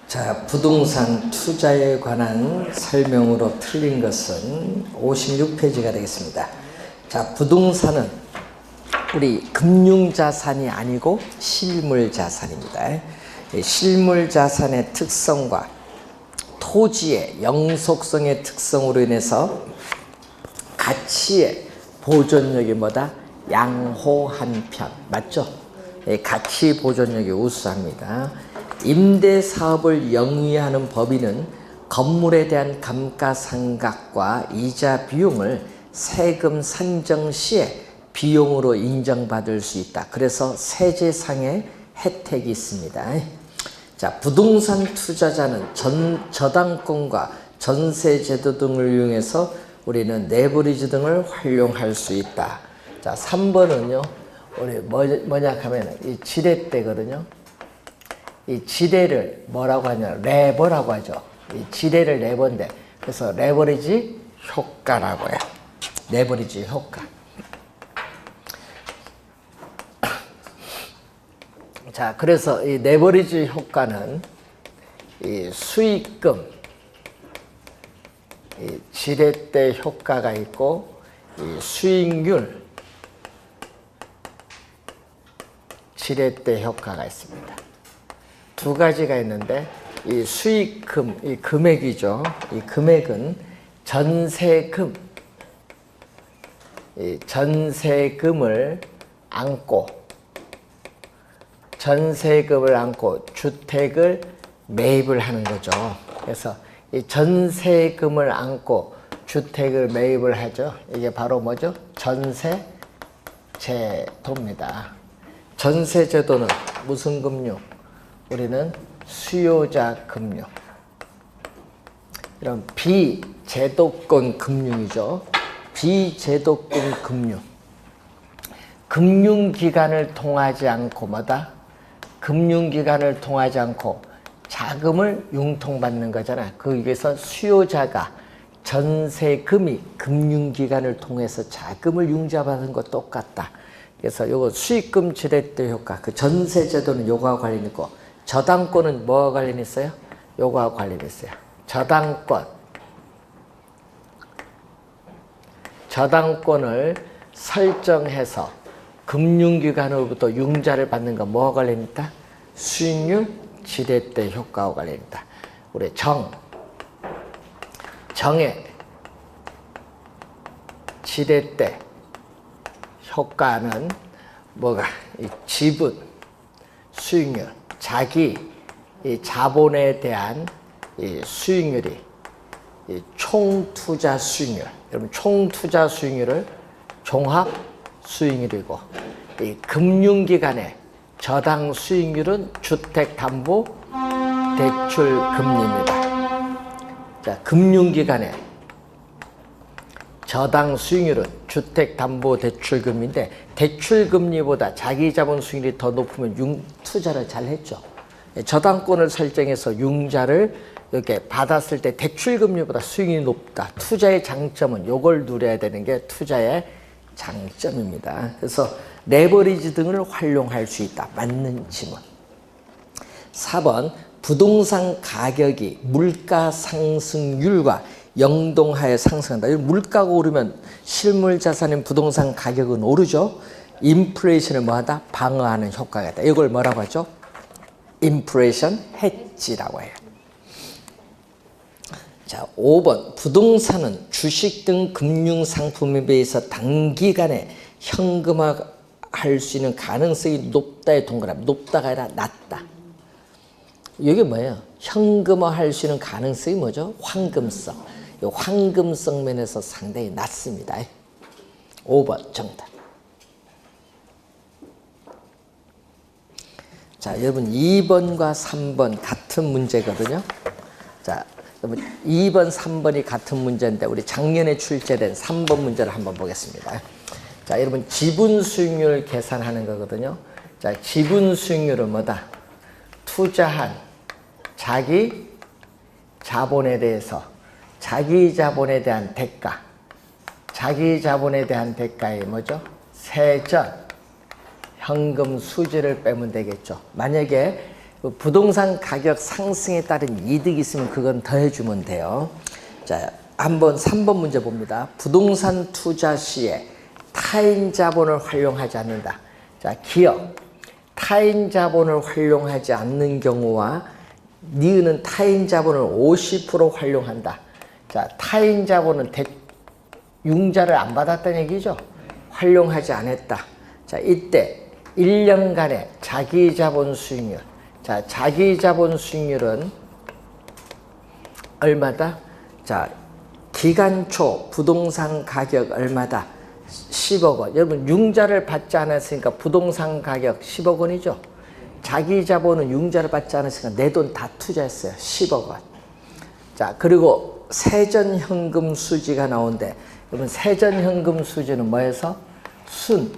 자, 부동산 투자에 관한 설명으로 틀린 것은 56페이지가 되겠습니다. 자, 부동산은 우리 금융자산이 아니고 실물자산입니다. 실물자산의 특성과 토지의 영속성의 특성으로 인해서 가치의 보존력이 뭐다? 양호한 편. 맞죠? 가치 보존력이 우수합니다. 임대사업을 영위하는 법인은 건물에 대한 감가상각과 이자 비용을 세금 산정 시에 비용으로 인정받을 수 있다. 그래서 세제상의 혜택이 있습니다. 자, 부동산 투자자는 저당권과 전세제도 등을 이용해서 우리는 레버리지 등을 활용할 수 있다. 자, 3번은요, 우리 뭐냐 하면 이 지렛대거든요. 이 지뢰를 뭐라고 하냐, 레버라고 하죠. 이 지뢰를 레버인데, 그래서 레버리지 효과라고 해요. 레버리지 효과. 자, 그래서 이 레버리지 효과는 이 수익금, 이 지렛대 효과가 있고, 이 수익률, 지렛대 효과가 있습니다. 두 가지가 있는데, 이 수익금, 이 금액이죠. 이 금액은 전세금, 이 전세금을 안고 주택을 매입을 하는 거죠. 그래서 이 전세금을 안고 주택을 매입을 하죠. 이게 바로 뭐죠? 전세제도입니다. 전세제도는 무슨 금융? 우리는 수요자 금융. 이런 비제도권 금융이죠. 비제도권 금융. 금융기관을 통하지 않고 뭐다? 금융기관을 통하지 않고 자금을 융통받는 거잖아. 거기에서 수요자가 전세금이 금융기관을 통해서 자금을 융자받은 것 똑같다. 그래서 요거 수익금 지렛대 효과, 그 전세제도는 요거와 관련 있고, 저당권은 뭐와 관련 있어요? 요거와 관련 있어요. 저당권을 설정해서 금융기관으로부터 융자를 받는 건 뭐와 관련 있다? 수익률 지렛대 효과와 관련 있다. 우리 정의 지렛대 효과는 뭐가? 이 지분, 수익률, 자기 이 자본에 대한 이 수익률이 이 총투자 수익률. 여러분, 총투자 수익률을 종합 수익률이고, 이 금융기관의 저당 수익률은 주택담보대출금리입니다. 자, 금융기관의 저당 수익률은 주택담보대출금리인데, 대출금리보다 자기자본 수익률이 더 높으면 투자를 잘 했죠. 저당권을 설정해서 융자를 이렇게 받았을 때 대출금리보다 수익이 높다. 투자의 장점은 요걸 누려야 되는 게 투자의 장점입니다. 그래서 레버리지 등을 활용할 수 있다. 맞는 지문. 4번, 부동산 가격이 물가 상승률과 영동하에 상승한다. 물가가 오르면 실물 자산인 부동산 가격은 오르죠. 인플레이션을 뭐하다? 방어하는 효과가 있다. 이걸 뭐라고 하죠? 인플레이션 해지라고 해요. 자, 5번, 부동산은 주식 등 금융상품에 비해서 단기간에 현금화할 수 있는 가능성이 높다의 동그라미. 높다가 아니라 낮다. 이게 뭐예요? 현금화할 수 있는 가능성이 뭐죠? 황금성. 이 황금성 면에서 상당히 낮습니다. 5번 정답. 자, 여러분 2번과 3번 같은 문제거든요. 자, 여러분 2번, 3번이 같은 문제인데 우리 작년에 출제된 3번 문제를 한번 보겠습니다. 자, 여러분 지분 수익률 계산하는 거거든요. 자, 지분 수익률은 뭐다? 투자한 자기 자본에 대해서 자기 자본에 대한 대가, 자기 자본에 대한 대가에 뭐죠? 세전 현금 수지를 빼면 되겠죠. 만약에 부동산 가격 상승에 따른 이득이 있으면 그건 더해주면 돼요. 자, 한번 3번 문제 봅니다. 부동산 투자 시에 타인 자본을 활용하지 않는다. 자, 기업. 타인 자본을 활용하지 않는 경우와 니은은 타인 자본을 50% 활용한다. 자, 타인 자본은 융자를 안 받았다는 얘기죠. 활용하지 않았다. 자, 이때 1년간의 자기 자본 수익률. 자, 자기 자본 수익률은 얼마다? 자, 기간 초 부동산 가격 얼마다? 10억 원. 여러분 융자를 받지 않았으니까 부동산 가격 10억 원이죠. 자기 자본은 융자를 받지 않았으니까 내 돈 다 투자했어요. 10억 원. 자, 그리고 세전현금 수지가 나오는데 여러분 세전현금 수지는 뭐해서? 순,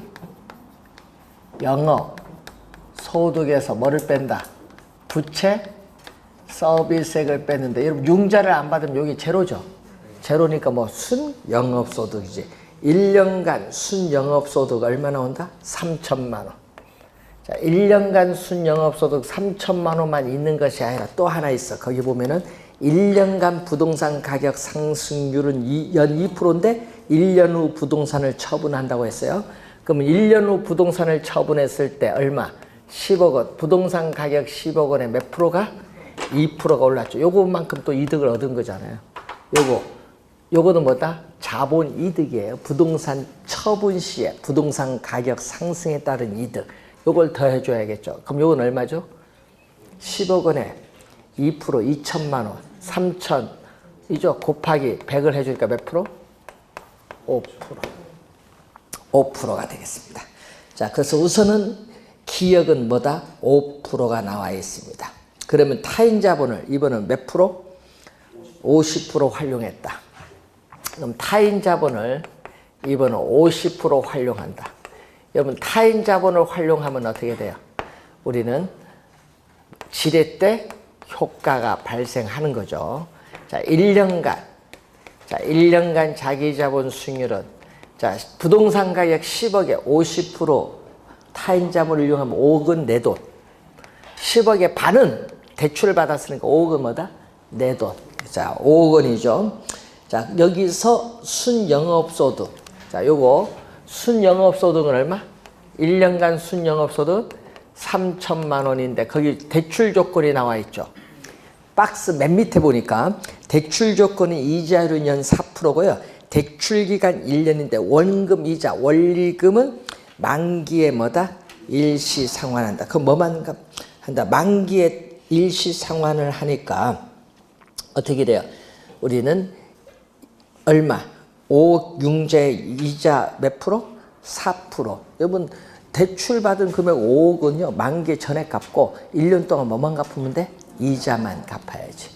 영업, 소득에서 뭐를 뺀다? 부채, 서비스액을 뺐는데 여러분 융자를 안 받으면 여기 제로죠. 제로니까 뭐 순 영업소득이지. 1년간 순 영업소득 얼마 나온다? 3천만 원. 자, 1년간 순 영업소득 3천만 원만 있는 것이 아니라 또 하나 있어. 거기 보면은 1년간 부동산 가격 상승률은 연 2%인데 1년 후 부동산을 처분한다고 했어요. 그러면 1년 후 부동산을 처분했을 때 얼마? 10억 원. 부동산 가격 10억 원에 몇 프로가? 2%가 올랐죠. 요거만큼 또 이득을 얻은 거잖아요. 요거는 뭐다? 자본 이득이에요. 부동산 처분 시에 부동산 가격 상승에 따른 이득. 요걸 더해줘야겠죠. 그럼 요건 얼마죠? 10억 원에 2%, 2천만 원, 3천, 이죠? 곱하기 100을 해주니까 몇 프로? 5%. 5%가 되겠습니다. 자, 그래서 우선은 기억은 뭐다? 5%가 나와 있습니다. 그러면 타인 자본을 이번은 몇 프로? 50% 활용했다. 그럼 타인 자본을 이번은 50% 활용한다. 여러분 타인 자본을 활용하면 어떻게 돼요? 우리는 지렛대 효과가 발생하는 거죠. 자, 1년간 자기 자본 수익률은 자, 부동산 가격 10억에 50% 타인 자본을 이용하면 5억은 내 돈. 10억의 반은 대출을 받았으니까 5억은 뭐다? 내 돈. 자, 5억 원이죠. 자, 여기서 순영업소득. 자, 요거 순영업소득은 얼마? 1년간 순영업소득 3천만 원인데 거기 대출 조건이 나와 있죠. 박스 맨 밑에 보니까 대출 조건이 이자율은 연 4%고요. 대출 기간 1년인데 원금 이자 원리금은 만기에 뭐다? 일시 상환한다. 그럼 뭐만 한다? 만기에 일시 상환을 하니까 어떻게 돼요? 우리는 얼마? 5억 융자의 이자 몇 프로? 4%. 여러분 대출 받은 금액 5억은요 만기 전에 갚고 1년 동안 뭐만 갚으면 돼? 이자만 갚아야지.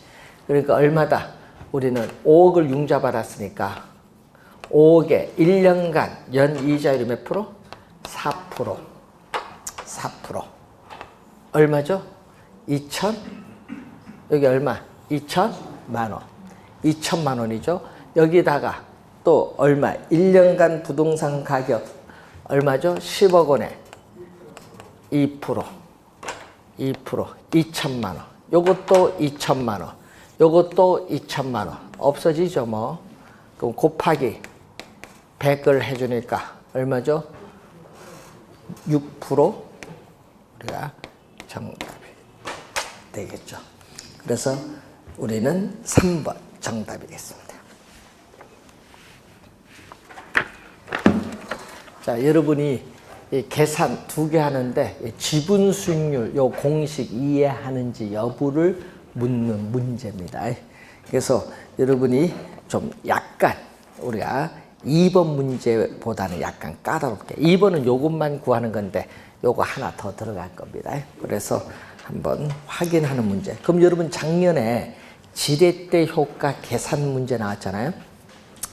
그러니까 얼마다? 우리는 5억을 융자 받았으니까 5억에 1년간 연 이자율이 몇 프로? 4%. 4%. 얼마죠? 2천? 여기 얼마? 2천만 원. 2천만 원이죠. 여기다가 또 얼마? 1년간 부동산 가격 얼마죠? 10억 원에 2%. 2천만 원. 요것도 2천만 원. 요것도 2천만 원. 없어지죠, 뭐. 그럼 곱하기 100을 해주니까 얼마죠? 6% 우리가 정답이 되겠죠. 그래서 우리는 3번 정답이겠습니다. 자, 여러분이 이 계산 2개 하는데 지분 수익률 요 공식 이해하는지 여부를 묻는 문제입니다. 그래서 여러분이 좀 약간 우리가 2번 문제보다는 약간 까다롭게 2번은 요것만 구하는 건데 요거 하나 더 들어갈 겁니다. 그래서 한번 확인하는 문제. 그럼 여러분 작년에 지렛대 효과 계산 문제 나왔잖아요.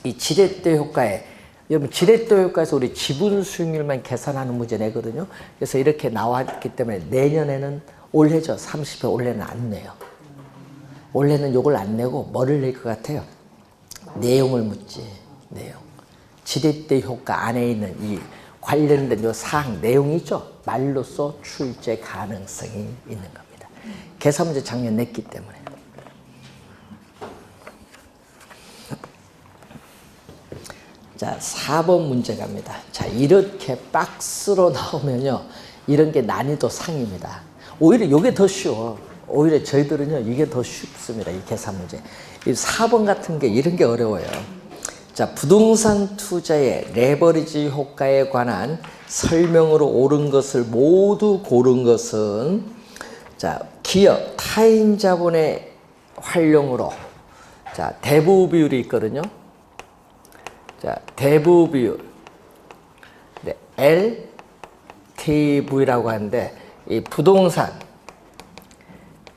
이 지렛대 효과에 여러분 지렛대 효과에서 우리 지분 수익률만 계산하는 문제 내거든요. 그래서 이렇게 나왔기 때문에 내년에는 올해죠. 30회 올해는 안 내요. 올해는 요걸 안 내고 뭐를 낼 것 같아요? 내용을 묻지. 내용. 지렛대 효과 안에 있는 이 관련된 요 사항 내용이죠. 말로써 출제 가능성이 있는 겁니다. 계산 문제 작년 냈기 때문에. 자, 4번 문제 갑니다. 자, 이렇게 박스로 나오면요, 이런 게 난이도 상입니다. 오히려 이게 더 쉬워. 오히려 저희들은요, 이게 더 쉽습니다. 이 계산 문제. 이 4번 같은 게 이런 게 어려워요. 자, 부동산 투자의 레버리지 효과에 관한 설명으로 옳은 것을 모두 고른 것은, 자, 기업 타인 자본의 활용으로, 자, 대부 비율이 있거든요. 자, 대부 비율. 네, LTV라고 하는데, 이 부동산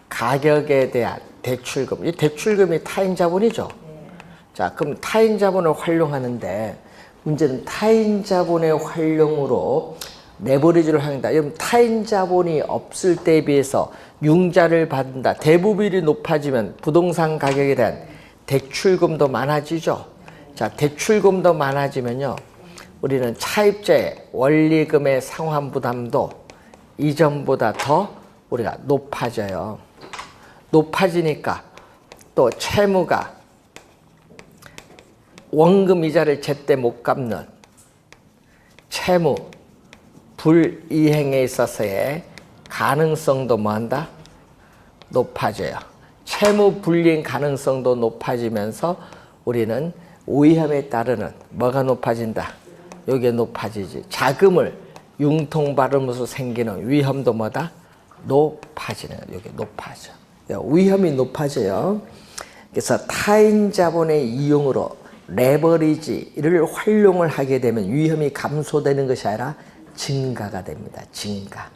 가격에 대한 대출금. 이 대출금이 타인 자본이죠. 자, 그럼 타인 자본을 활용하는데, 문제는 타인 자본의 활용으로 레버리지를 한다. 그럼 타인 자본이 없을 때에 비해서 융자를 받는다. 대부 비율이 높아지면 부동산 가격에 대한 대출금도 많아지죠. 자, 대출금도 많아지면요, 우리는 차입자의 원리금의 상환 부담도 이전보다 더 우리가 높아져요. 높아지니까 또 채무가 원금 이자를 제때 못 갚는 채무 불이행에 있어서의 가능성도 뭐한다? 높아져요. 채무 불이행 가능성도 높아지면서 우리는 위험에 따르는 뭐가 높아진다? 여기에 높아지지. 자금을 융통받으면서 생기는 위험도 뭐다? 높아지는 거예요. 여기 높아져. 위험이 높아져요. 그래서 타인 자본의 이용으로 레버리지를 활용을 하게 되면 위험이 감소되는 것이 아니라 증가가 됩니다. 증가.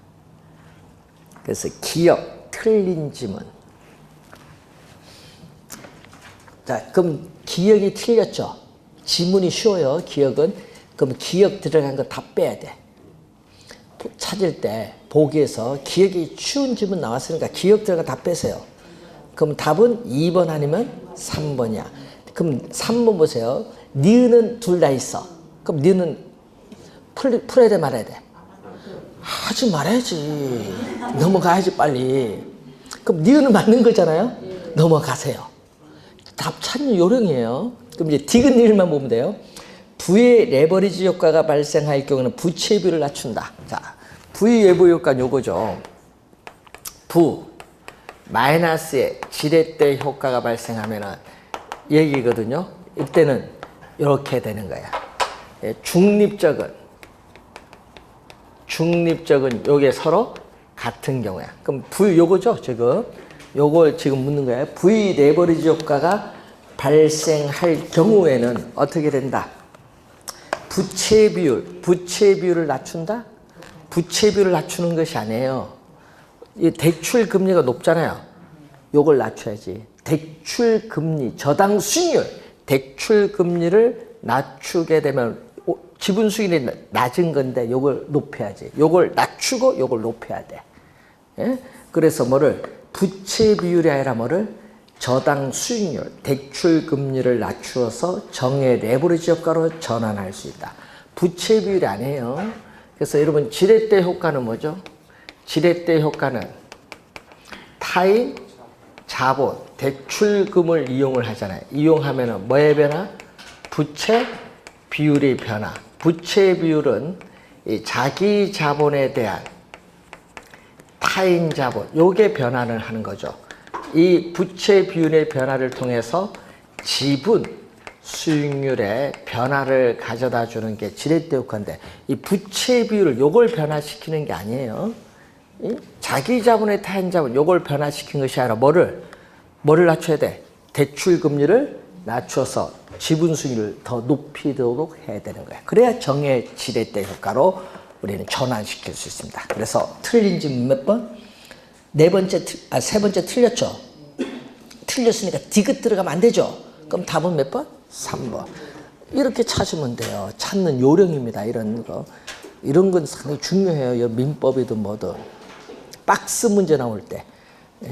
그래서 기억 틀린 지문. 자, 그럼 기억이 틀렸죠. 지문이 쉬워요. 기억은. 그럼 기억 들어간 거 다 빼야 돼. 찾을 때 보기에서 기억이 쉬운 지문 나왔으니까 기억 들어간 거 다 빼세요. 그럼 답은 2번 아니면 3번이야. 그럼 3번 보세요. 니은은 둘 다 있어. 그럼 니은은 풀어야 돼, 말아야 돼? 하지 말아야지. 넘어가야지, 빨리. 그럼 니은은 맞는 거잖아요? 넘어가세요. 답 찾는 요령이에요. 그럼 이제 디귿니을만 보면 돼요. 부의 레버리지 효과가 발생할 경우는 부채 비율을 낮춘다. 자, 부의 외부 효과는 요거죠. 부 마이너스의 지렛대 효과가 발생하면은 얘기거든요. 이때는 이렇게 되는 거야. 중립적은 요게 서로 같은 경우야. 그럼 부 요거죠, 지금. 요걸 지금 묻는 거예요. V 레버리지 효과가 발생할 경우에는 어떻게 된다? 부채 비율을 낮춘다? 부채 비율을 낮추는 것이 아니에요. 이 대출 금리가 높잖아요. 요걸 낮춰야지. 대출 금리, 저당 수익률, 대출 금리를 낮추게 되면 지분 수익률이 낮은 건데 요걸 높여야지. 요걸 낮추고 요걸 높여야 돼. 예? 그래서 뭐를 부채 비율이 아니라 뭐를 저당 수익률, 대출 금리를 낮추어서 정의 레버리지 효과로 전환할 수 있다. 부채 비율이 아니에요. 그래서 여러분 지렛대 효과는 뭐죠? 지렛대 효과는 타인 자본, 대출금을 이용을 하잖아요. 이용하면은 뭐의 변화? 부채 비율의 변화. 부채 비율은 이 자기 자본에 대한 타인 자본, 요게 변화를 하는 거죠. 이 부채 비율의 변화를 통해서 지분 수익률의 변화를 가져다 주는 게 지렛대 효과인데, 이 부채 비율을 요걸 변화시키는 게 아니에요. 자기 자본의 타인 자본, 요걸 변화시킨 것이 아니라 뭐를 낮춰야 돼? 대출 금리를 낮춰서 지분 수익률을 더 높이도록 해야 되는 거야. 그래야 정의 지렛대 효과로 우리는 전환시킬 수 있습니다. 그래서 틀린 지문 몇 번? 세 번째 틀렸죠? 틀렸으니까 디귿 들어가면 안 되죠? 그럼 답은 몇 번? 3번. 이렇게 찾으면 돼요. 찾는 요령입니다. 이런 거. 이런 건 상당히 중요해요. 민법이든 뭐든. 박스 문제 나올 때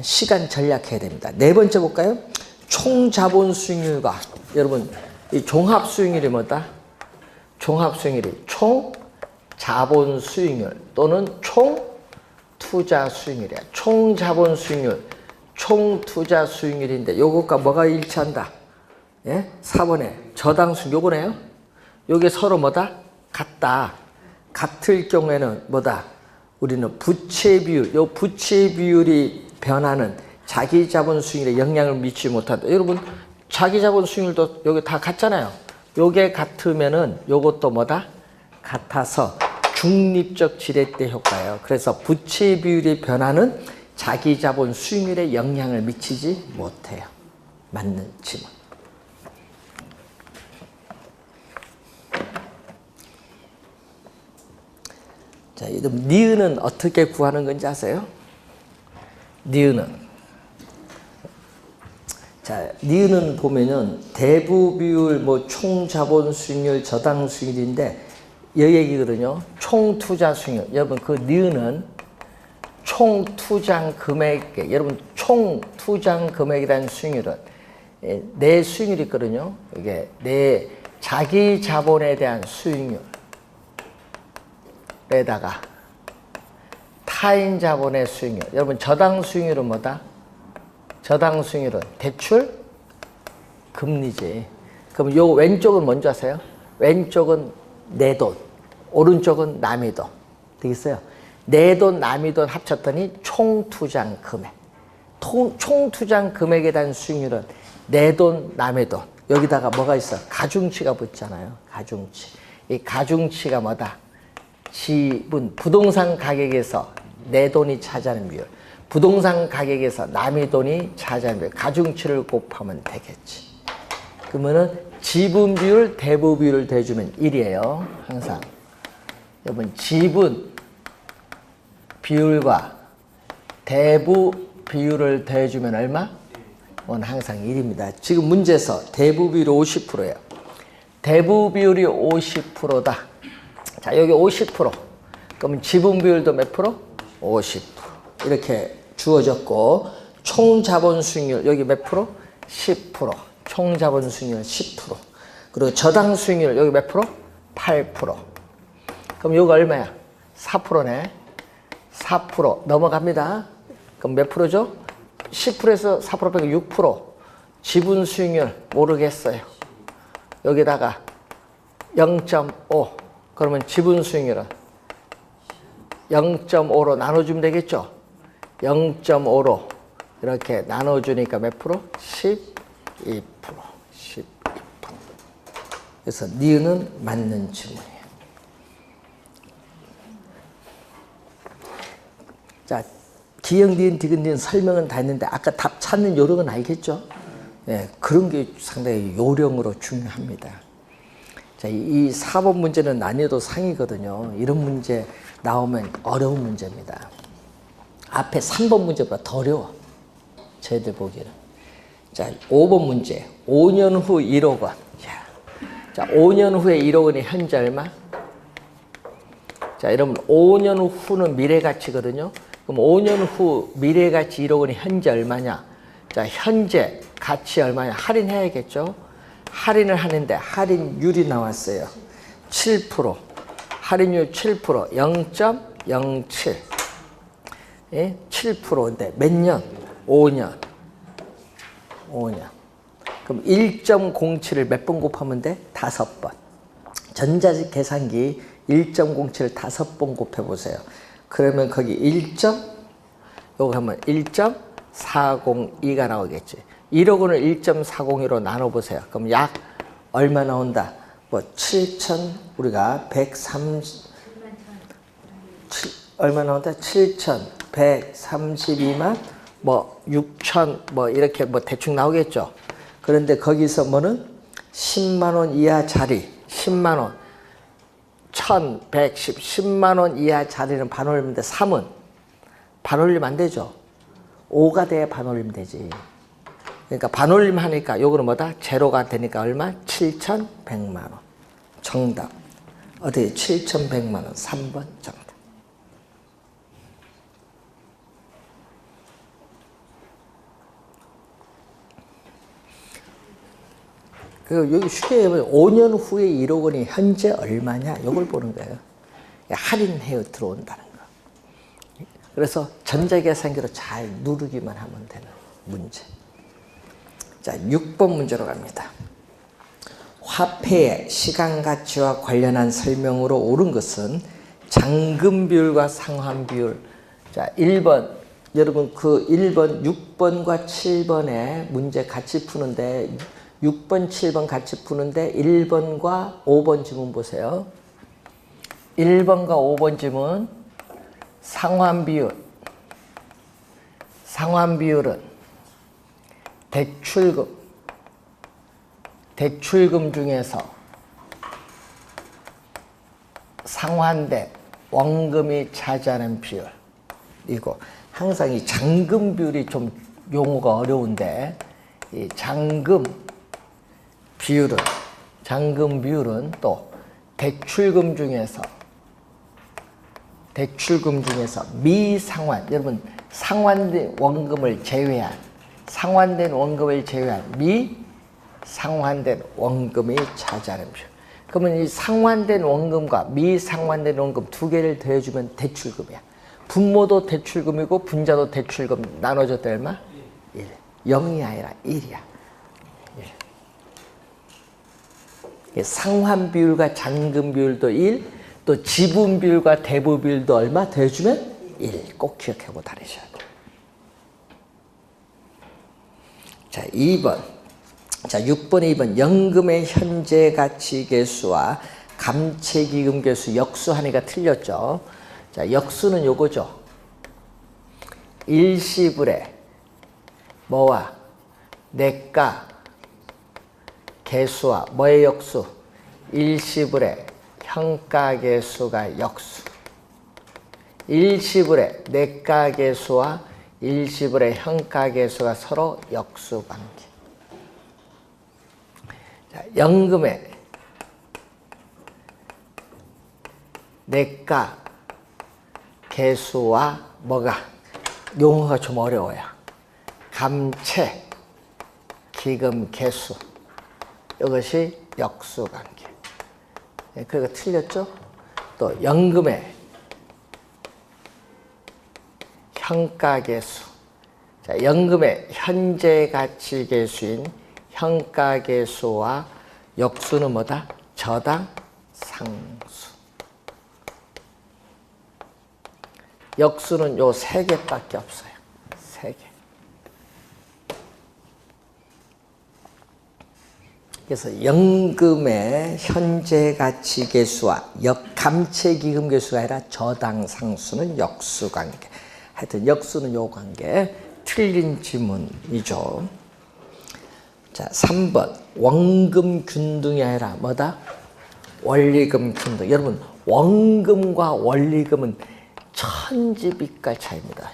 시간 전략해야 됩니다. 네 번째 볼까요? 총 자본 수익률과, 여러분 이 종합 수익률이 뭐다? 종합 수익률이 총 자본 수익률 또는 총 투자 수익률이야. 총 자본 수익률, 총 투자 수익률인데 요것과 뭐가 일치한다? 예? 4번에 저당 수익 요거네요. 요게 서로 뭐다? 같다. 같을 경우에는 뭐다? 우리는 부채 비율, 요 부채 비율이 변하는 자기 자본 수익률에 영향을 미치지 못한다. 여러분, 자기 자본 수익률도 여기 다 같잖아요. 요게 같으면은 요것도 뭐다? 같아서 중립적 지렛대 효과예요. 그래서 부채 비율이 변하는 자기 자본 수익률에 영향을 미치지 못해요. 맞는 질문. 자, 이름 니은은 어떻게 구하는 건지 아세요? 니은은. 자, 니은은 보면은 대부 비율, 뭐 총 자본 수익률, 저당 수익률인데 이 얘기거든요. 총 투자 수익률. 여러분, 그 니은은 총 투자 금액, 여러분 총 투자 금액이라는 수익률은 내 수익률이 있거든요. 이게 내 자기 자본에 대한 수익률에다가 타인 자본의 수익률. 여러분, 저당 수익률은 뭐다? 저당 수익률은 대출 금리지. 그럼 요 왼쪽은 뭔지 아세요? 왼쪽은 내 돈, 오른쪽은 남의 돈. 되겠어요? 내 돈, 남의 돈 합쳤더니 총 투자 금액. 총 투자 금액에 대한 수익률은 내 돈, 남의 돈. 여기다가 뭐가 있어? 가중치가 붙잖아요. 가중치. 이 가중치가 뭐다? 지분, 부동산 가격에서 내 돈이 차지하는 비율. 부동산 가격에서 남의 돈이 차지하는 비율. 가중치를 곱하면 되겠지. 그러면은 지분 비율, 대부 비율을 대주면 1이에요. 항상. 여러분, 지분 비율과 대부 비율을 더해주면 얼마? 그건 항상 1입니다. 지금 문제에서 대부 비율이 50%예요. 대부 비율이 50%다. 자, 여기 50%. 그러면 지분 비율도 몇 프로? 50%. 이렇게 주어졌고, 총 자본 수익률 여기 몇 프로? 10%. 총 자본 수익률 10%. 그리고 저당 수익률 여기 몇 프로? 8%. 그럼 여기 얼마야? 4%네. 4% 넘어갑니다. 그럼 몇 프로죠? 10%에서 4% 빼고 6%. 지분 수익률 모르겠어요. 여기다가 0.5. 그러면 지분 수익률은 0.5로 나눠주면 되겠죠? 0.5로 이렇게 나눠주니까 몇 프로? 12%. 12%. 그래서 니은은 맞는 질문이에요. 자, 기역, 니은, 디귿, 니은 설명은 다 했는데 아까 답 찾는 요령은 알겠죠? 네, 그런 게 상당히 요령으로 중요합니다. 자, 이 4번 문제는 난이도 상이거든요. 이런 문제 나오면 어려운 문제입니다. 앞에 3번 문제보다 더 어려워. 저희들 보기에는. 자, 5번 문제. 5년 후 1억 원. 자, 5년 후에 1억 원이 현재 얼마? 자, 여러분, 5년 후는 미래가치거든요. 그럼 5년 후 미래가치 1억 원이 현재 얼마냐? 자, 현재 가치 얼마냐? 할인해야겠죠? 할인을 하는데 할인율이 나왔어요. 7%. 할인율 7%. 0.07. 예? 7%인데 몇 년? 5년. 5년. 그럼 1.07을 몇 번 곱하면 돼? 5번. 전자식 계산기 1.07을 5번 곱해보세요. 그러면 거기 요거 하면 1.402가 나오겠지. 1억 원을 1.402로 나눠보세요. 그럼 약 얼마 나온다? 뭐 7천, 우리가 130, 얼마 나온다? 7,132만, 뭐 6천, 뭐 이렇게 뭐 대충 나오겠죠. 그런데 거기서 뭐는 10만 원 이하 자리, 10만 원, 1,110, 10만 원 이하 자리는 반올림인데 3은 반올림 안 되죠. 5가 돼야 반올림 되지. 그러니까 반올림 하니까 요거는 뭐다? 제로가 되니까 얼마? 7,100만 원. 정답. 어디 7,100만 원. 3번 정답. 그리고 여기 쉽게 보면 5년 후에 1억 원이 현재 얼마냐? 이걸 보는 거예요. 할인해 들어온다는 거. 그래서 전자계산기로 잘 누르기만 하면 되는 문제. 자, 6번 문제로 갑니다. 화폐의 시간 가치와 관련한 설명으로 옳은 것은 잔금 비율과 상환 비율. 자, 1번. 여러분 그 1번, 6번과 7번의 문제 같이 푸는데 6번, 7번 같이 푸는데 1번과 5번 지문 보세요. 1번과 5번 지문 상환 비율. 상환 비율은 대출금 중에서 상환된 원금이 차지하는 비율. 이거 항상 이 잔금 비율이 좀 용어가 어려운데 이 잔금 비율은 또 대출금 중에서 미상환, 여러분 상환된 원금을 제외한 미상환된 원금이 차지하는 비율. 그러면 이 상환된 원금과 미상환된 원금 두 개를 더해주면 대출금이야. 분모도 대출금이고 분자도 대출금 나눠졌다 얼마? 1. 0이 아니라 1이야. 1. 상환 비율과 잔금 비율도 1, 또 지분 비율과 대부 비율도 얼마 더해주면 1. 꼭 기억하고 다니셔야 돼요. 자, 2번. 자, 6번에 2번. 연금의 현재 가치 계수와 감채기금 계수 역수하니까 틀렸죠. 자, 역수는 요거죠. 일시불에 뭐와 내가 계수와 뭐의 역수? 일시불에 현가 계수가 역수. 일시불에 내가 계수와 일시불의 현가 계수가 서로 역수 관계. 자, 연금의 내가 계수와 뭐가? 용어가 좀 어려워요. 감채, 기금 계수. 이것이 역수 관계. 네, 그거 틀렸죠? 또 연금의 현가 계수. 자, 연금의 현재 가치 계수인 현가 계수와 역수는 뭐다? 저당 상수. 역수는 요 세 개밖에 없어요. 세 개. 그래서 연금의 현재 가치 계수와 감채기금 계수가 아니라 저당 상수는 역수 관계. 하여튼 역수는 요 관계. 틀린 지문이죠. 자, 3번. 원금 균등이 아니라 뭐다? 원리금 균등. 여러분, 원금과 원리금은 천지빛깔 차이입니다.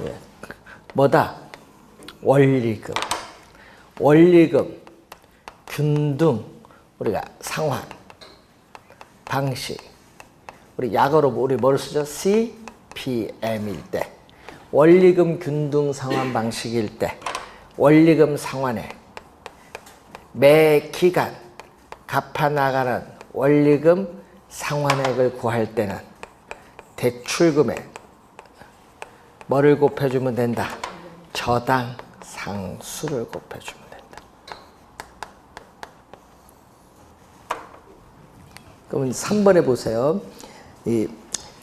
예. 뭐다? 원리금. 원리금, 균등, 우리가 상환, 방식. 우리 약어로 우리 뭘 쓰죠? CPM일 때. 원리금, 균등, 상환 방식일 때. 원리금 상환에 매 기간 갚아나가는 원리금 상환액을 구할 때는 대출금에 뭐를 곱해주면 된다? 저당 상수를 곱해주면 된다. 그러면 3번에 보세요. 이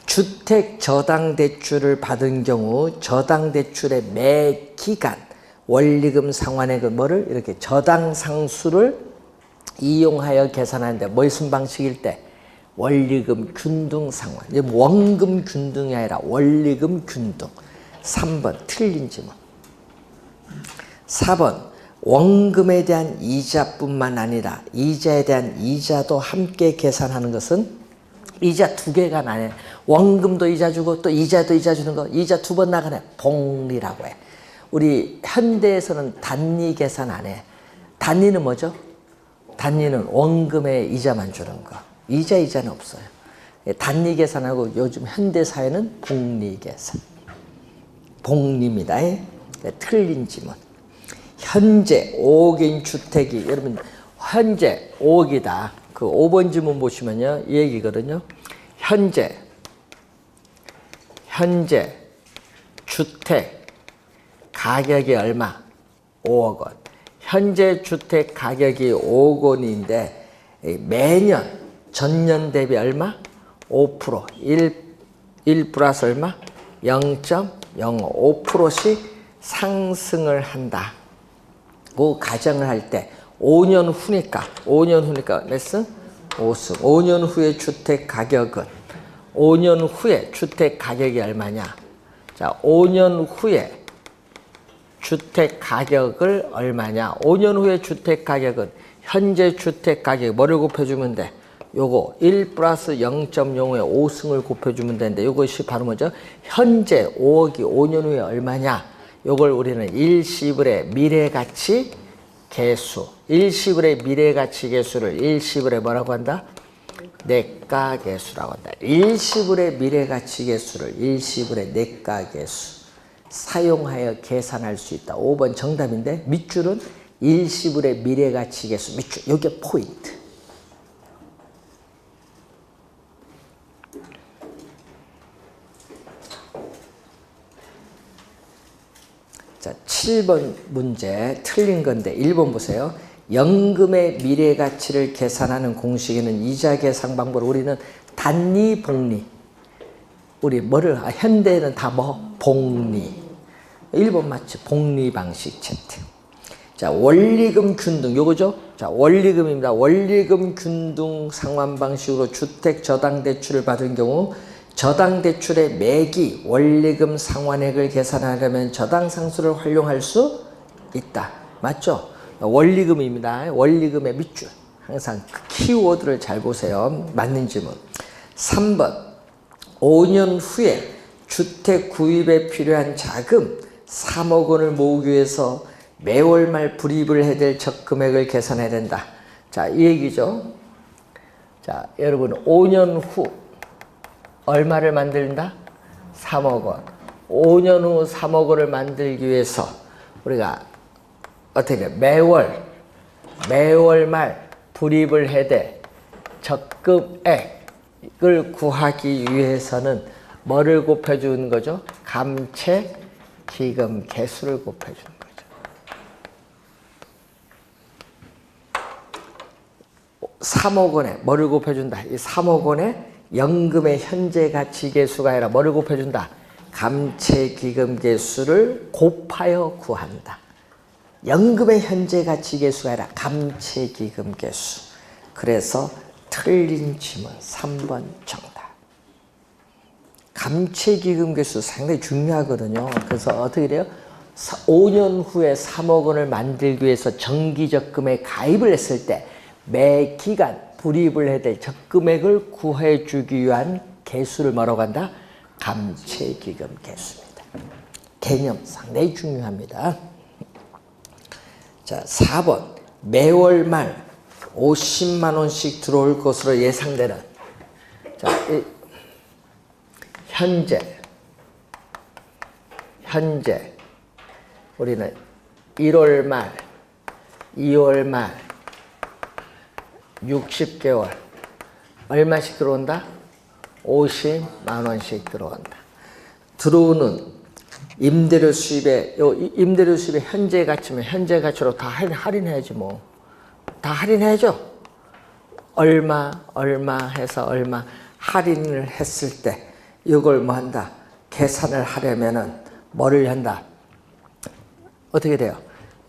주택 저당 대출을 받은 경우 저당 대출의 매 기간 원리금 상환액은 뭐를 이렇게 저당 상수를 이용하여 계산하는데 뭐 무슨 방식일 때? 원리금 균등 상환. 원금 균등이 아니라 원리금 균등. 3번 틀린 지문. 4번 원금에 대한 이자뿐만 아니라 이자에 대한 이자도 함께 계산하는 것은 이자 두 개가 나네. 원금도 이자 주고 또 이자도 이자 주는 거. 이자 두 번 나가네. 복리라고 해. 우리 현대에서는 단리 계산 안 해. 단리는 뭐죠? 단리는 원금에 이자만 주는 거. 이자는 없어요. 단리 계산하고 요즘 현대사회는 복리 계산. 복리입니다. 틀린 지문. 현재 5억인 주택이, 여러분, 현재 5억이다. 그 5번 지문 보시면요. 이 얘기거든요. 현재 현재 주택 가격이 얼마? 5억 원. 현재 주택 가격이 5억 원인데 매년 전년 대비 얼마? 5%. 1 플러스 얼마? 0.05%씩 상승을 한다. 그 가정을 할 때 5년 후니까 몇 승? 5승. 5년 후에 주택 가격은 5년 후에 주택 가격이 얼마냐? 자, 5년 후에 주택 가격을 얼마냐? 5년 후에 주택 가격은 현재 주택 가격 뭐를 곱해주면 돼? 요거 1 플러스 0.05에 5승을 곱해주면 되는데 요것이 바로 뭐죠? 현재 5억이 5년 후에 얼마냐? 요걸 우리는 일시불의 미래가치 계수. 일시불의 미래가치 계수를 일시불의 뭐라고 한다? 내가계수라고 한다. 일시불의 미래가치 계수를 일시불의 내가계수 사용하여 계산할 수 있다. 5번 정답인데 밑줄은 일시불의 미래가치 계수 밑줄. 이게 포인트. 자, 7번 문제 틀린 건데 1번 보세요. 연금의 미래가치를 계산하는 공식에는 이자 계산 방법을 우리는 단리, 복리. 우리 뭐를 현대에는 다 뭐? 복리. 1번 맞죠? 복리 방식 채택. 자, 원리금 균등 요거죠? 자, 원리금입니다. 원리금 균등 상환 방식으로 주택 저당 대출을 받은 경우 저당 대출의 매기 원리금 상환액을 계산하려면 저당 상수를 활용할 수 있다. 맞죠? 원리금입니다. 원리금의 밑줄. 항상 그 키워드를 잘 보세요. 맞는 질문. 3번. 5년 후에 주택 구입에 필요한 자금 3억 원을 모으기 위해서 매월 말 불입을 해야 될 적금액을 계산해야 된다. 자, 이 얘기죠. 자, 여러분 5년 후 얼마를 만든다? 3억 원. 5년 후 3억 원을 만들기 위해서 우리가 어떻게 돼? 매월 말 불입을 해야 돼. 적금액을 구하기 위해서는 뭐를 곱해주는 거죠? 감채 기금 개수를 곱해주는 거죠. 3억 원에 뭐를 곱해준다? 이 3억 원에 연금의 현재 가치 계수가 아니라 뭐를 곱해준다? 감채 기금 계수를 곱하여 구한다. 연금의 현재 가치 계수가 아니라 감채 기금 계수. 그래서 틀린 질문 3번 정답. 감채 기금 계수 상당히 중요하거든요. 그래서 어떻게 돼요? 5년 후에 3억 원을 만들기 위해서 정기적금에 가입을 했을 때 매 기간 불입을 해야 될 적금액을 구해주기 위한 계수를 뭐라고 한다? 감채기금 계수입니다. 개념 상당히 중요합니다. 자, 4번. 매월 말 50만 원씩 들어올 것으로 예상되는 자, 현재 우리는 1월 말, 2월 말 60개월 얼마씩 들어온다? 50만 원씩 들어온다. 들어오는 임대료 수입의 임대료 수입의 현재 가치면 현재 가치로 다 할인해야지 뭐. 다 할인해야죠. 얼마 해서 얼마 할인을 했을 때 이걸 뭐 한다? 계산을 하려면은 뭐를 한다? 어떻게 돼요?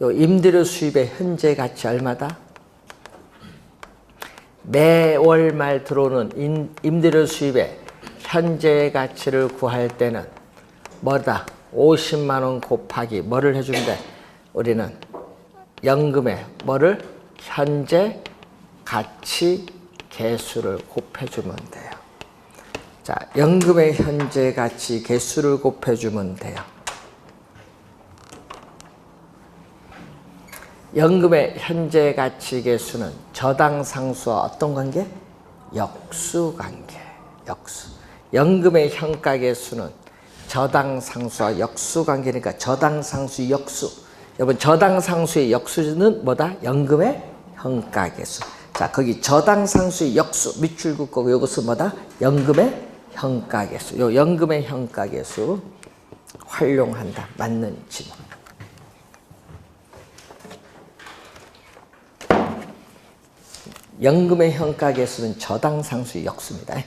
요 임대료 수입의 현재 가치 얼마다? 매월 말 들어오는 임대료 수입의 현재 가치를 구할 때는 뭐다? 50만 원 곱하기 뭐를 해주면 돼? 우리는 연금에 뭐를? 현재 가치 계수를 곱해주면 돼요. 자, 연금의 현재 가치 계수를 곱해주면 돼요. 연금의 현재 가치 계수는 저당 상수와 어떤 관계? 역수 관계. 역수. 연금의 현가 계수는 저당 상수와 역수 관계니까 저당 상수 역수. 여러분 저당 상수의 역수는 뭐다? 연금의 현가 계수. 자, 거기 저당 상수의 역수 밑줄 긋고 이것은 뭐다? 연금의 현가계수, 요 연금의 현가계수 활용한다. 맞는 지문. 연금의 현가계수는 저당상수의 역수입니다.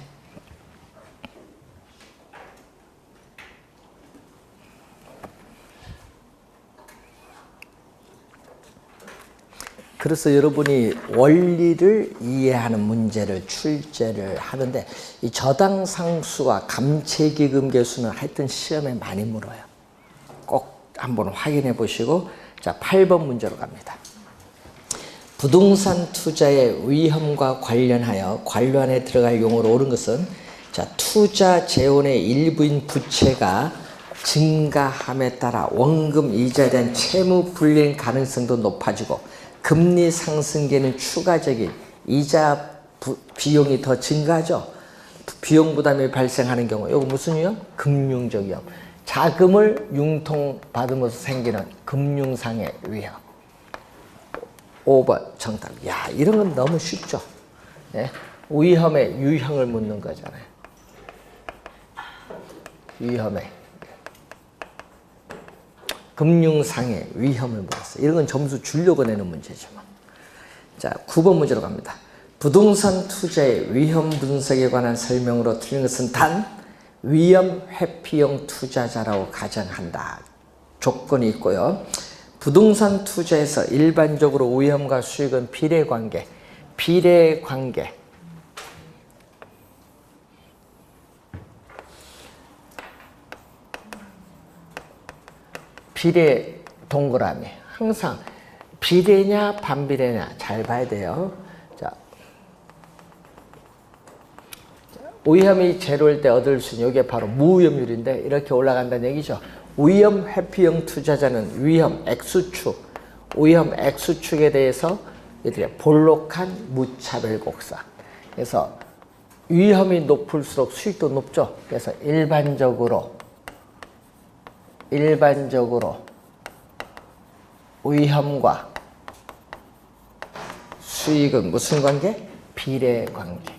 그래서 여러분이 원리를 이해하는 문제를 출제를 하는데 이 저당상수와 감채기금계수는 하여튼 시험에 많이 물어요. 꼭 한번 확인해 보시고 자 8번 문제로 갑니다. 부동산 투자의 위험과 관련하여 관련에 들어갈 용어로 옳은 것은 자 투자 재원의 일부인 부채가 증가함에 따라 원금 이자에 대한 채무 불이행 가능성도 높아지고 금리 상승계는 추가적인 이자 비용이 더 증가하죠. 비용 부담이 발생하는 경우 이거 무슨 위험? 금융적 위험. 자금을 융통받으면서 생기는 금융상의 위험. 5번 정답. 야 이런 건 너무 쉽죠. 네? 위험의 유형을 묻는 거잖아요. 위험의 금융상의 위험을 물었어요. 이런 건 점수 주려고 내는 문제지만. 자, 9번 문제로 갑니다. 부동산 투자의 위험 분석에 관한 설명으로 틀린 것은 단 위험 회피형 투자자라고 가정한다. 조건이 있고요. 부동산 투자에서 일반적으로 위험과 수익은 비례관계. 비례 동그라미. 항상 비례냐 반비례냐 잘 봐야 돼요. 자, 위험이 제로일 때 얻을 수 있는 이게 바로 무위험률인데 이렇게 올라간다는 얘기죠. 위험 회피형 투자자는 위험 X축, 위험 X축에 대해서 이렇게 볼록한 무차별 곡선. 그래서 위험이 높을수록 수익도 높죠. 그래서 일반적으로 위험과 수익은 무슨 관계? 비례관계.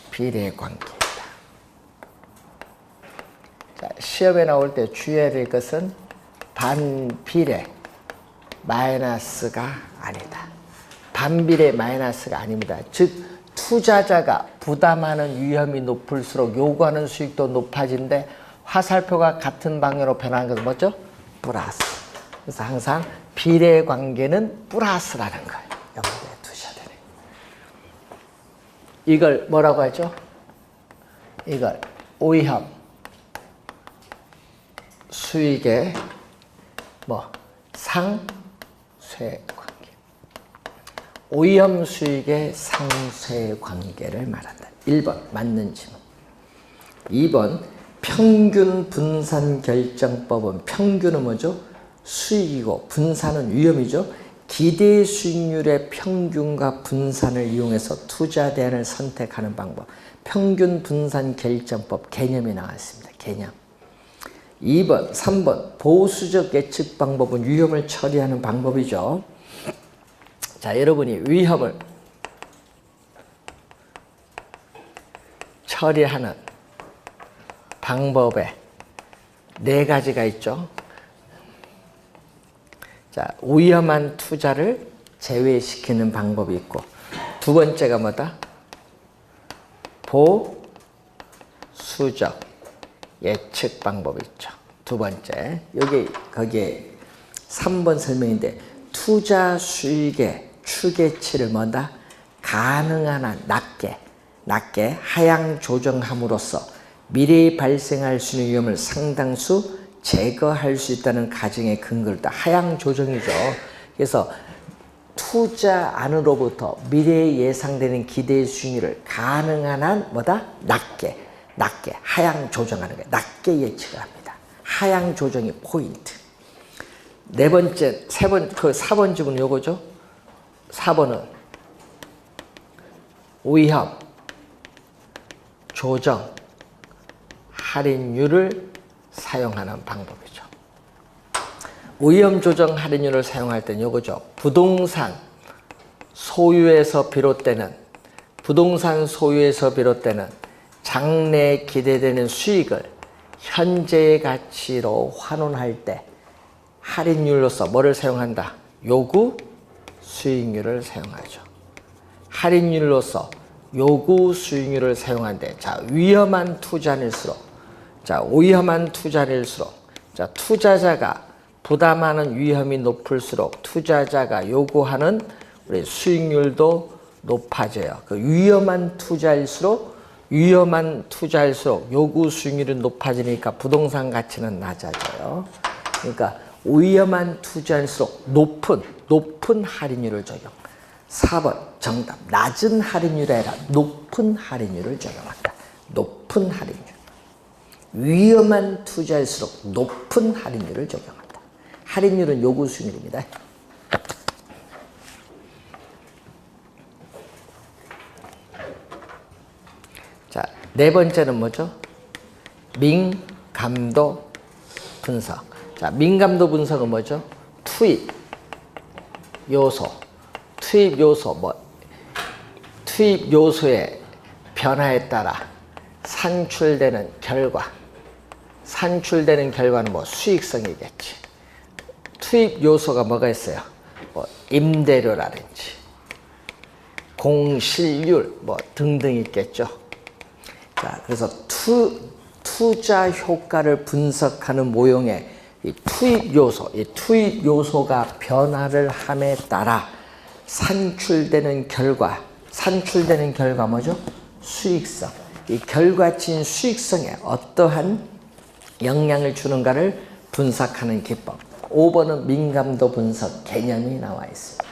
비례관계입니다. 자, 시험에 나올 때 주의해야 될 것은 반비례 마이너스가 아니다. 반비례 마이너스가 아닙니다. 즉 투자자가 부담하는 위험이 높을수록 요구하는 수익도 높아진데 화살표가 같은 방향으로 변하는 것은 뭐죠? 플러스. 그래서 항상 비례관계는 플러스라는 거예요. 염두에 두셔야 되네. 이걸 뭐라고 하죠? 이걸 위험 수익의 상쇄관계. 위험 수익의 상쇄관계를 말한다. 1번 맞는 질문. 2번 평균 분산 결정법은 평균은 뭐죠? 수익이고 분산은 위험이죠. 기대 수익률의 평균과 분산을 이용해서 투자 대안을 선택하는 방법. 평균 분산 결정법 개념이 나왔습니다. 개념. 2번, 3번 보수적 예측 방법은 위험을 처리하는 방법이죠. 자, 여러분이 위험을 처리하는 방법에 4가지가 있죠. 자, 위험한 투자를 제외시키는 방법이 있고, 두 번째가 뭐다? 보수적 예측 방법이 있죠. 두 번째. 거기에 3번 설명인데, 투자 수익의 추계치를 뭐다? 가능한 한 낮게 하향 조정함으로써 미래에 발생할 수 있는 위험을 상당수 제거할 수 있다는 가정의 근거를 다 하향 조정이죠. 그래서 투자 안으로부터 미래에 예상되는 기대 수익률을 가능한 한 뭐다? 낮게 하향 조정하는 거예요. 낮게 예측을 합니다. 하향 조정이 포인트. 네 번째, 4번 지문은 요거죠. 4번은 위험 조정 할인율을 사용하는 방법이죠. 위험 조정 할인율을 사용할 때는 이거죠. 부동산 소유에서 비롯되는 장래에 기대되는 수익을 현재의 가치로 환원할 때 할인율로서 뭐를 사용한다? 요구 수익률을 사용하죠. 할인율로서 요구 수익률을 사용하는데, 자, 위험한 투자일수록, 자, 위험한 투자일수록, 자, 투자자가 부담하는 위험이 높을수록 투자자가 요구하는 우리 수익률도 높아져요. 그 위험한 투자일수록 요구 수익률이 높아지니까 부동산 가치는 낮아져요. 그러니까 위험한 투자일수록 높은 할인율을 적용. 4번 정답. 낮은 할인율이 아니라 높은 할인율을 적용한다. 높은 할인율. 위험한 투자일수록 높은 할인율을 적용한다. 할인율은 요구 수익률입니다. 자, 네 번째는 뭐죠? 민감도 분석. 자, 민감도 분석은 뭐죠? 투입 요소의 변화에 따라 산출되는 결과는 뭐 수익성이겠지. 투입 요소가 뭐가 있어요? 뭐 임대료라든지 공실률 뭐 등등 있겠죠. 자, 그래서 투자 효과를 분석하는 모형의 이 투입 요소가 변화를 함에 따라 산출되는 결과 뭐죠? 수익성. 이 결과치인 수익성에 어떠한 영향을 주는가를 분석하는 기법. 5번은 민감도 분석 개념이 나와 있습니다.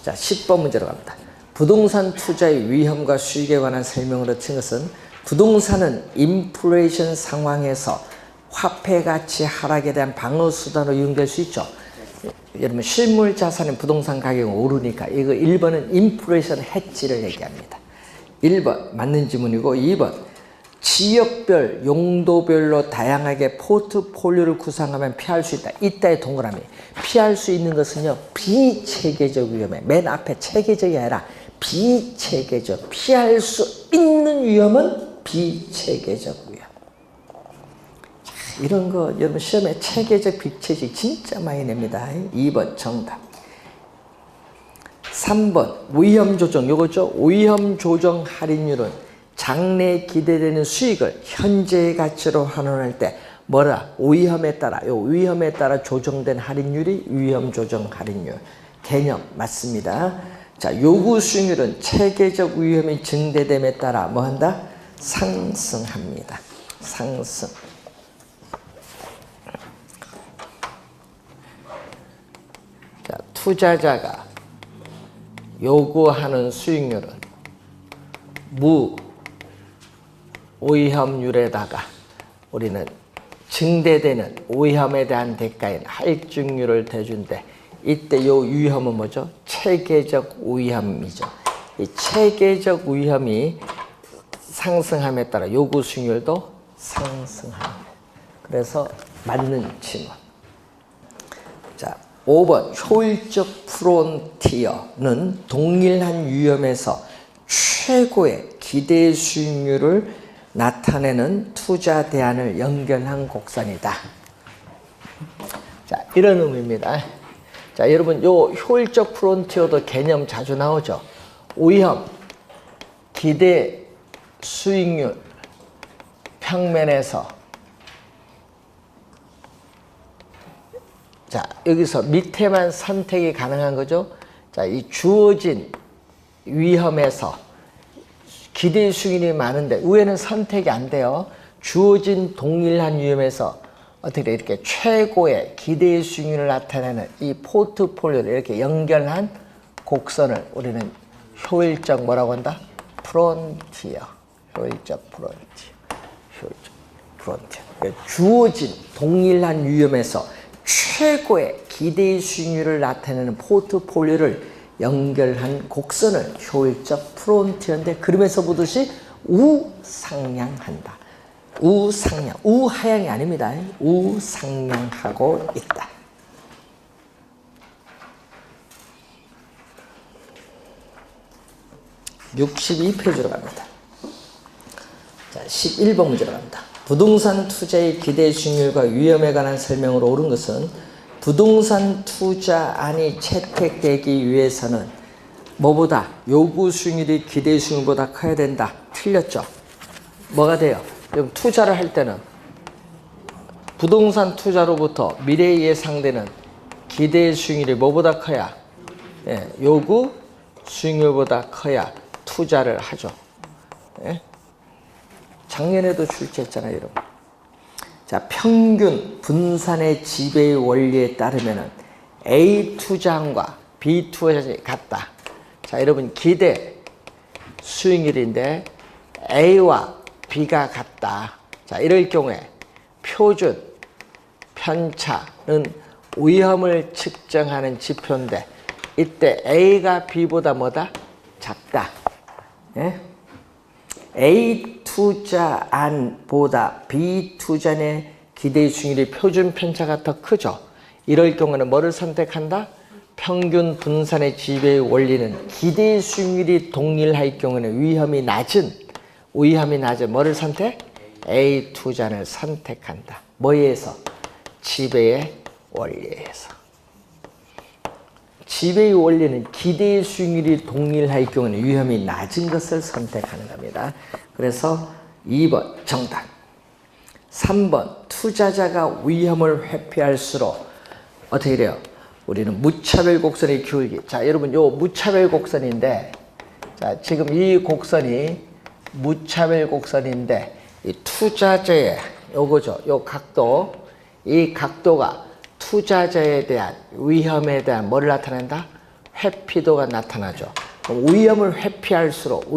자, 10번 문제로 갑니다. 부동산 투자의 위험과 수익에 관한 설명을 얻은 것은 부동산은 인플레이션 상황에서 화폐 가치 하락에 대한 방어 수단으로 이용될 수 있죠. 여러분, 실물 자산인 부동산 가격이 오르니까 이거 1번은 인플레이션 해지를 얘기합니다. 1번 맞는 지문이고, 2번 지역별 용도별로 다양하게 포트폴리오를 구성하면 피할 수 있다. 이따의 동그라미. 피할 수 있는 것은요, 비체계적 위험에, 맨 앞에 체계적이 아니라 비체계적, 피할 수 있는 위험은 비체계적 위험. 이런 거 여러분 시험에 체계적, 비체계적 진짜 많이 냅니다. 2번 정답. 3번 위험 조정, 요거죠. 위험 조정 할인율은 장래에 기대되는 수익을 현재의 가치로 환원할 때 뭐라? 위험에 따라 조정된 할인율이 위험 조정 할인율. 개념 맞습니다. 자, 요구 수익률은 체계적 위험이 증대됨에 따라 뭐 한다? 상승합니다. 상승. 자, 투자자가 요구하는 수익률은 무위험률에다가 우리는 증대되는 위험에 대한 대가인 할증률을 대준대. 이때 요 위험은 뭐죠? 체계적 위험이죠. 이 체계적 위험이 상승함에 따라 요구 수익률도 상승합니다. 그래서 맞는 질문. 자, 5번 효율적 프론티어는 동일한 위험에서 최고의 기대 수익률을 나타내는 투자 대안을 연결한 곡선이다. 자, 이런 의미입니다. 자, 여러분, 요 효율적 프론티어도 개념 자주 나오죠. 위험, 기대 수익률 평면에서, 자, 여기서 밑에만 선택이 가능한 거죠. 자, 이 주어진 위험에서 기대 수익률이 많은데 위에는 선택이 안 돼요. 주어진 동일한 위험에서 어떻게 돼? 이렇게 최고의 기대 수익률을 나타내는 이 포트폴리오를 이렇게 연결한 곡선을 우리는 효율적 뭐라고 한다? 프론티어. 효율적 프론티어. 주어진 동일한 위험에서 최고의 기대 수익률을 나타내는 포트폴리오를 연결한 곡선을 효율적 프론티어인데, 그림에서 보듯이 우상향한다. 우상향, 우하향이 아닙니다. 우상향하고 있다. 62페이지로 갑니다. 자, 11번 문제로 갑니다. 부동산 투자의 기대 수익률과 위험에 관한 설명으로 옳은 것은 부동산 투자안이 채택되기 위해서는 뭐보다 요구 수익률이 기대 수익률보다 커야 된다. 틀렸죠? 뭐가 돼요? 그럼 투자를 할 때는 부동산 투자로부터 미래에 예상되는 기대 수익률이 뭐보다 커야 요구 수익률보다 커야 투자를 하죠. 작년에도 출제했잖아요, 여러분. 자, 평균 분산의 지배의 원리에 따르면 A 투자안과 B 투자안이 같다. 자, 여러분 기대 수익률인데 A와 B가 같다. 자, 이럴 경우에 표준 편차는 위험을 측정하는 지표인데 이때 A가 B보다 뭐다? 작다. A 투자안보다 B 투자안의 기대 수익률이 표준 편차가 더 크죠. 이럴 경우는 뭐를 선택한다? 평균 분산의 지배의 원리는 기대 수익률이 동일할 경우는 위험이 낮은 뭐를 선택? A 투자안을 선택한다. 뭐에 의해서? 지배의 원리에 의해서. 지배의 원리는 기대의 수익률이 동일할 경우는 위험이 낮은 것을 선택하는 겁니다. 그래서 2번 정답. 3번 투자자가 위험을 회피할수록 어떻게 돼요? 우리는 무차별 곡선의 기울기. 자, 여러분 요 무차별 곡선인데 자, 지금 이 곡선이 무차별 곡선인데 이 투자자의 요거죠. 요 각도. 이 각도가 투자자에 대한 위험에 대한 뭐를 나타낸다? 회피도가 나타나죠. 그럼 위험을 회피할수록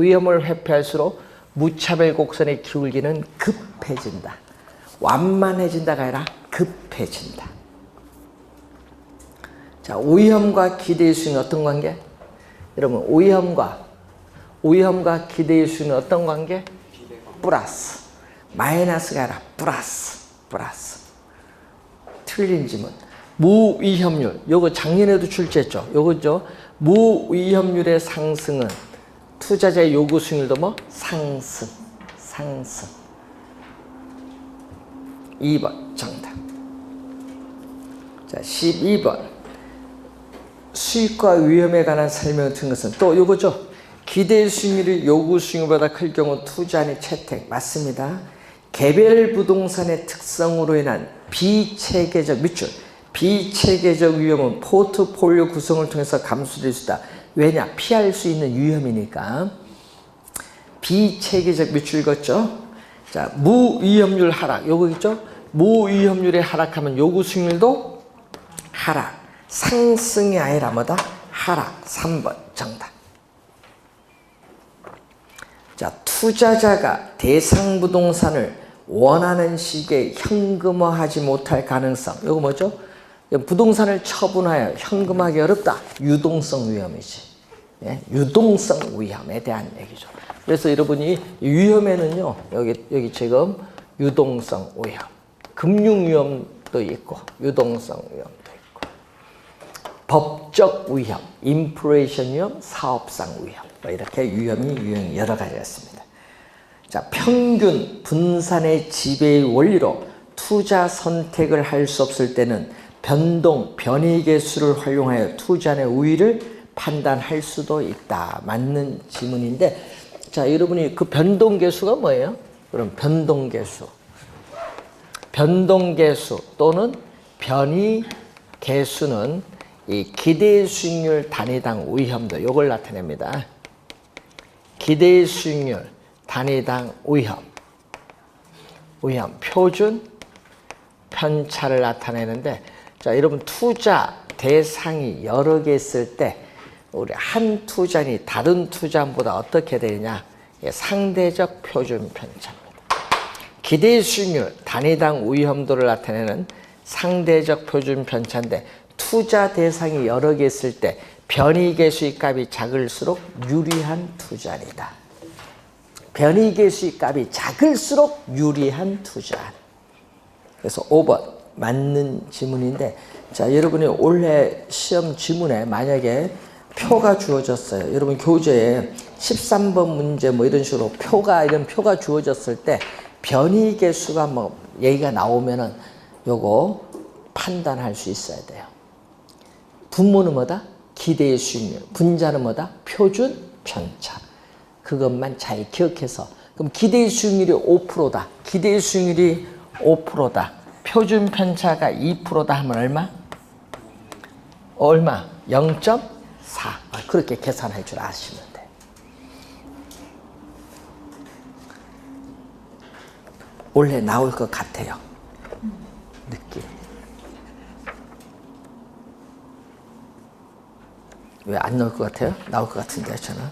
무차별 곡선의 기울기는 급해진다. 완만해진다가 아니라 급해진다. 자, 위험과 기대의 수는 어떤 관계? 여러분, 위험과 기대의 수는 어떤 관계? 플러스. 마이너스가 아니라 플러스. 틀린 지문. 무위험률. 요거 작년에도 출제했죠. 요거죠. 무위험률의 상승은 투자자의 요구 수익률도 뭐? 상승. 2번 정답. 자, 12번. 수익과 위험에 관한 설명을 든 것은 또 요거죠. 기대 수익률이 요구 수익률보다 클 경우 투자안이 채택. 맞습니다. 개별 부동산의 특성으로 인한 비체계적 밑줄, 비체계적 위험은 포트폴리오 구성을 통해서 감소될 수 있다. 왜냐? 피할 수 있는 위험이니까. 비체계적 밑줄 걷죠. 자, 무위험률 하락. 요거 있죠? 무위험률이 하락하면 요구 수익률도 하락. 상승이 아니라 뭐다? 하락. 3번 정답. 자, 투자자가 대상 부동산을 원하는 시기에 현금화하지 못할 가능성. 이거 뭐죠? 부동산을 처분하여 현금화하기 어렵다. 유동성 위험이지. 유동성 위험에 대한 얘기죠. 그래서 여러분이 위험에는요, 여기 지금 유동성 위험, 금융 위험도 있고, 유동성 위험도 있고, 법적 위험, 인플레이션 위험, 사업상 위험, 이렇게 유형이 여러 가지가 있습니다. 자, 평균 분산의 지배의 원리로 투자 선택을 할 수 없을 때는 변이 계수를 활용하여 투자의 우위를 판단할 수도 있다. 맞는 지문인데, 자, 여러분이 그 변동 계수가 뭐예요? 그럼 변동 계수 또는 변이 계수는 이 기대 수익률 단위당 위험도 이걸 나타냅니다. 기대 수익률 단위당 위험 표준 편차를 나타내는데, 자, 여러분 투자 대상이 여러 개 있을 때 우리 한 투자니 다른 투자보다 어떻게 되느냐? 상대적 표준 편차입니다. 기대 수익률 단위당 위험도를 나타내는 상대적 표준 편차인데, 투자 대상이 여러 개 있을 때 변이 계수의 값이 작을수록 유리한 투자이다. 변이 계수의 값이 작을수록 유리한 투자. 그래서 5번 맞는 지문인데, 자, 여러분이 올해 시험 지문에 만약에 표가 주어졌어요. 여러분 교재에 13번 문제 뭐 이런 식으로 이런 표가 주어졌을 때 변이 개수가 뭐 얘기가 나오면은 요거 판단할 수 있어야 돼요. 분모는 뭐다? 기대의 수익률. 분자는 뭐다? 표준 편차. 그것만 잘 기억해서. 그럼 기대의 수익률이 5%다. 기대의 수익률이 5%다. 표준 편차가 2%다 하면 얼마? 얼마? 0.4. 그렇게 계산할 줄 아시면 돼. 원래 나올 것 같아요. 느낌. 왜 안 나올 것 같아요? 나올 것 같은데 저는.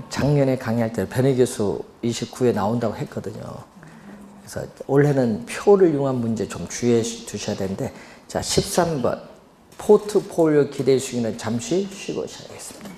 작년에 강의할 때 변희교수 29회 나온다고 했거든요. 그래서 올해는 표를 이용한 문제 좀 주의해 두셔야 되는데, 자 13번 포트폴리오 기대 수익률은 잠시 쉬고 시작하겠습니다.